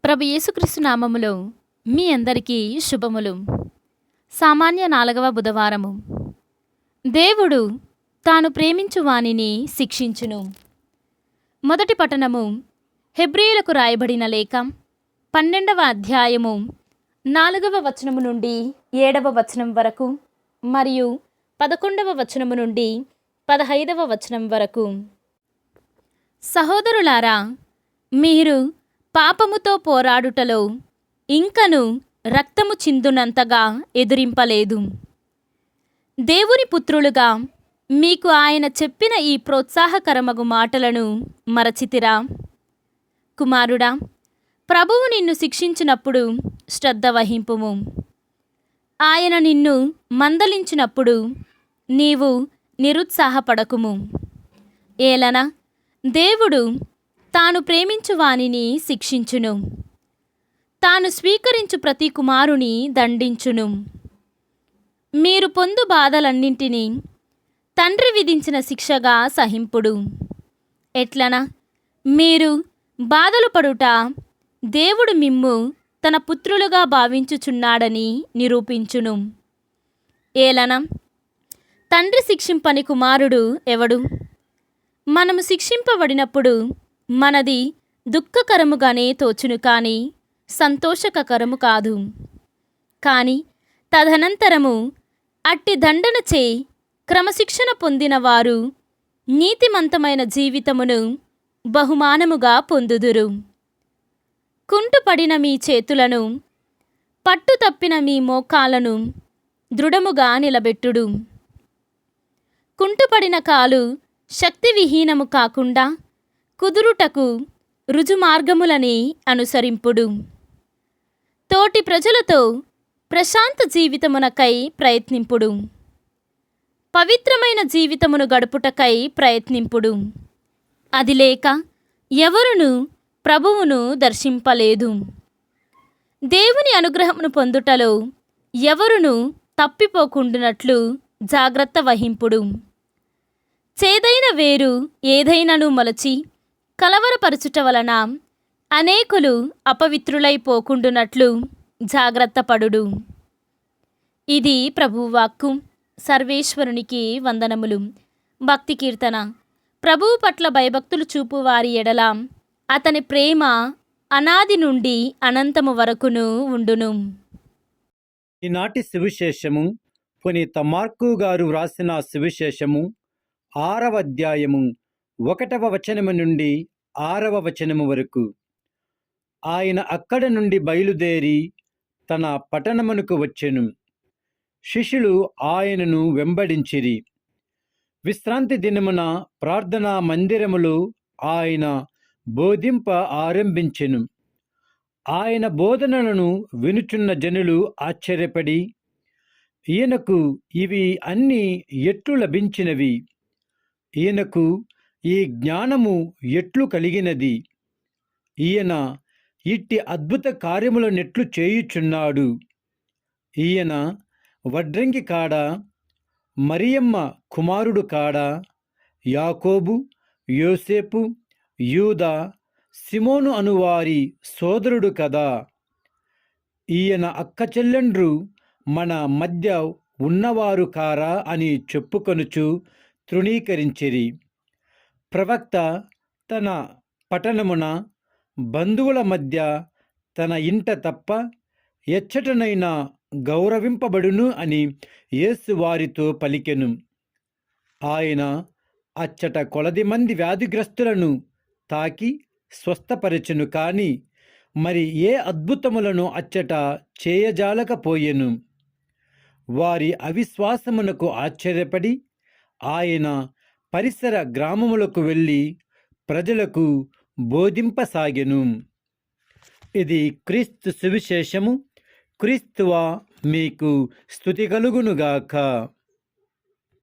ప్రభు యేసుక్రీస్తు నామములో మీ అందరికీ శుభములు. సామాన్య 4వ బుధవారము. దేవుడు తాను ప్రేమించు వానిని శిక్షించును. మొదటి పఠనము హెబ్రీయులకు రాయబడిన లేఖ 12వ అధ్యాయము 4వ వచనము నుండి 7వ వచనం వరకు మరియు 11వ వచనము నుండి 15వ వచనం వరకు. సహోదరులారా, మీరు పాపముతో పోరాడుటలో ఇంకను రక్తము చిందునంతగా ఎదురింపలేదు. దేవుని పుత్రులుగా మీకు ఆయన చెప్పిన ఈ ప్రోత్సాహకరమగు మాటలను మరచితిరా? కుమారుడా, ప్రభువు నిన్ను శిక్షించినప్పుడు శ్రద్ధ వహింపుము. ఆయన నిన్ను మందలించినప్పుడు నీవు నిరుత్సాహపడకుము. ఏలన దేవుడు తాను ప్రేమించు వానిని శిక్షించును. తాను స్వీకరించు ప్రతి కుమారుని దండించును. మీరు పొందు బాధలన్నింటినీ తండ్రి విధించిన శిక్షగా సహింపుడు. ఎట్లన మీరు బాధలు పడుట దేవుడు మిమ్ము తన పుత్రులుగా భావించుచున్నాడని నిరూపించును. ఏలన తండ్రి శిక్షింపని కుమారుడు ఎవడు? మనము శిక్షింపబడినప్పుడు మనది దుఃఖకరముగానే తోచును, కానీ సంతోషకరము కాదు. కానీ తదనంతరము అట్టి దండనచే క్రమశిక్షణ పొందిన వారు నీతిమంతమైన జీవితమును బహుమానముగా పొందుదురు. కుంటుపడిన మీ చేతులను, పట్టు తప్పిన మీ మోకాలను దృఢముగా నిలబెట్టుడు. కుంటుపడిన కాలు శక్తి విహీనము కాకుండా కుదురుటకు రుజుమార్గములని అనుసరింపుడు. తోటి ప్రజలతో ప్రశాంత జీవితమునకై ప్రయత్నింపుడు. పవిత్రమైన జీవితమును గడుపుటకై ప్రయత్నింపుడు. అది లేక ఎవరును ప్రభువును దర్శింపలేదు. దేవుని అనుగ్రహమును పొందుటలో ఎవరును తప్పిపోకుండునట్లు జాగ్రత్త వహింపుడు. చేదైన వేరు ఏదైనను మొలచి కలవరపరచుట వలన అనేకులు అపవిత్రులైపోకుండునట్లు జాగ్రత్త పడుడు. ఇది ప్రభువాక్కు. సర్వేశ్వరునికి వందనములు. భక్తి కీర్తన. ప్రభువు పట్ల భయభక్తులు చూపు వారి ఎడల అతని ప్రేమ అనాది నుండి అనంతము వరకును ఉండును. ఈనాటి సువిశేషము పునీత మార్కు గారు వ్రాసిన సువిశేషము 6వ అధ్యాయము 1వ వచనము నుండి 6వ వచనము వరకు. ఆయన అక్కడ నుండి బయలుదేరి తన పట్టణమునకు వచ్చెను. శిష్యులు ఆయనను వెంబడించిరి. విశ్రాంతి దినమున ప్రార్థనా మందిరములో ఆయన బోధింప ఆరంభించెను. ఆయన బోధనలను వినుచున్న జనులు ఆశ్చర్యపడి, ఈయనకు ఇవి అన్నీ ఎట్లు లభించినవి? ఈయనకు ఈ జ్ఞానము ఎట్లు కలిగినది? ఈయన ఇట్టి అద్భుత కార్యములనెట్లు చేయుచున్నాడు? ఈయన వడ్రంగి కాడా? మరియమ్మ కుమారుడు కాడా? యాకోబు, యోసేపు, యూదా, సిమోను అనువారి సోదరుడు కదా? ఈయన అక్క చెల్లెండ్రు మన మధ్య ఉన్నవారు కారా అని చెప్పుకొనుచు తృణీకరించిరి. ప్రవక్త తన పట్టణమున బంధువుల మధ్య తన ఇంట తప్ప ఎచ్చటనైనా గౌరవింపబడును అని యేసు వారితో పలికెను. ఆయన అచ్చట కొలది మంది వ్యాధిగ్రస్తులను తాకి స్వస్థపరచెను, కానీ మరి ఏ అద్భుతములను అచ్చట చేయజాలకపోయెను. వారి అవిశ్వాసమునకు ఆశ్చర్యపడి ఆయన పరిసర గ్రామములకు వెళ్ళి ప్రజలకు బోధింపసాగెను. ఇది క్రీస్తు సువిశేషము. క్రీస్తువా మీకు స్తుతి కలుగునుగాక.